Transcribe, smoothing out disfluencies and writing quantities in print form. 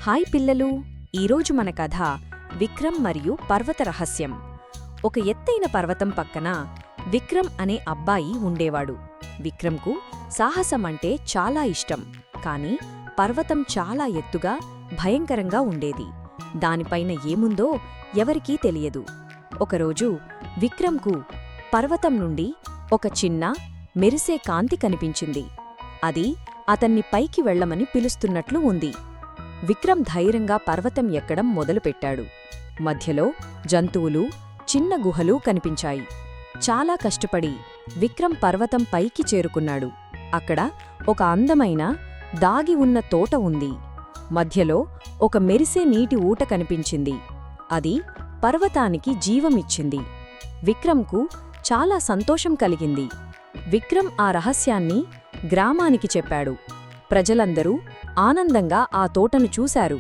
Hi పిల్లలు, ఈరోజు మన కథ విక్రమ్ మరియు పర్వత రహస్యం. ఒక ఎత్తైన పర్వతం పక్కన విక్రమ్ అనే అబ్బాయి ఉండేవాడు. విక్రమ్కు సాహసం అంటే చాలా ఇష్టం. కాని పర్వతం చాలా ఎత్తుగా భయంకరంగా ఉండేది. దానిపైన ఏముందో ఎవరికీ తెలియదు. ఒకరోజు విక్రమ్కు పర్వతం నుండి ఒక చిన్న మెరిసే కాంతి కనిపించింది. అది అతన్ని పైకి వెళ్లమని పిలుస్తున్నట్లు ఉంది. విక్రమ్ ధైర్యంగా పర్వతం ఎక్కడం మొదలుపెట్టాడు. మధ్యలో జంతువులు, చిన్న గుహలు కనిపించాయి. చాలా కష్టపడి విక్రమ్ పర్వతం పైకి చేరుకున్నాడు. అక్కడ ఒక అందమైన దాగి ఉన్న తోట ఉంది. మధ్యలో ఒక మెరిసే నీటి ఊట కనిపించింది. అది పర్వతానికి జీవమిచ్చింది. విక్రమ్కు చాలా సంతోషం కలిగింది. విక్రమ్ ఆ రహస్యాన్ని గ్రామానికి చెప్పాడు. ప్రజలందరూ ఆనందంగా ఆ తోటను చూశారు.